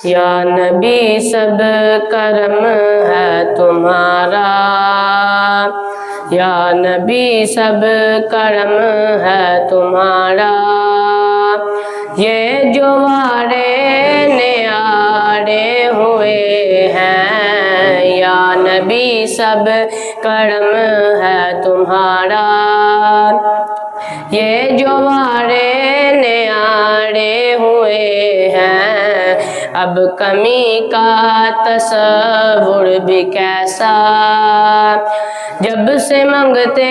یا نبی سب کرم ہے تمہارا، یا نبی سب کرم ہے تمہارا، یہ جو وارے نیارے ہوئے ہیں، یا نبی سب کرم ہے تمہارا، یہ جو وارے نیارے ہوئے ہیں، اب کمی کا تصور بھی کیسا، جب سے منگتے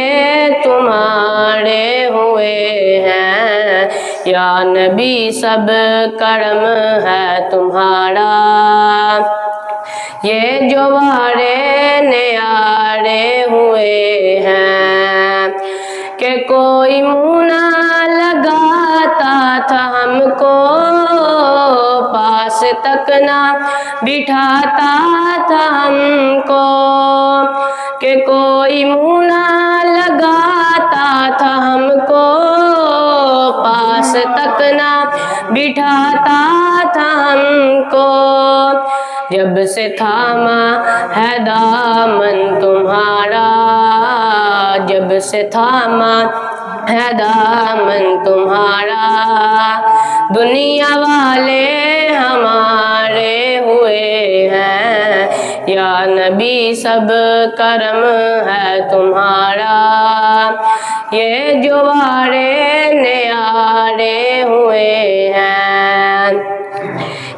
تمہارے ہوئے ہیں، یا نبی سب کرم ہے تمہارا، یہ جو وارے نیارے ہوئے ہیں، کہ کوئی منہ نہ لگاتا تھا ہم کو، پاس تک نہ بٹھاتا تھا ہم کو، کہ کوئی منہ نہ لگاتا تھا ہم کو، پاس تک نہ بٹھاتا تھا ہم کو، جب سے تھاما ہے دامن تمہارا، جب سے تھاما ہے دامن تمہارا، دنیا والے ہمارے ہوئے ہیں، یا نبی سب کرم ہے تمہارا، یہ جو وارے نیارے ہوئے ہیں،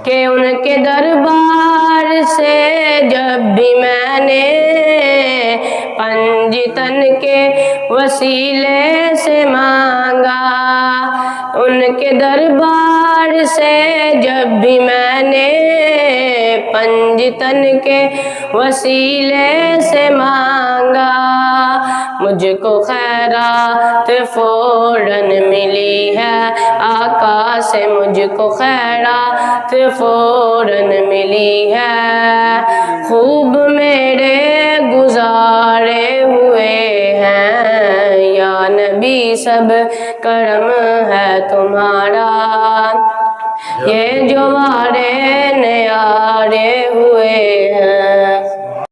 کہ ان کے دربار سے جب بھی میں نے پنجتن کے وسیلے سے مانگا، ان کے دربار سے جب بھی میں نے پنجتن کے وسیلے سے مانگا، مجھ کو خیرات فوراً ملی ہے، آقا سے مجھ کو خیرات فوراً ملی ہے، خوب میرے گزارے ہوئے ہیں، یا نبی سب کرم ہے تمہارا، یہ جو وارے نیارے ہوئے ہیں۔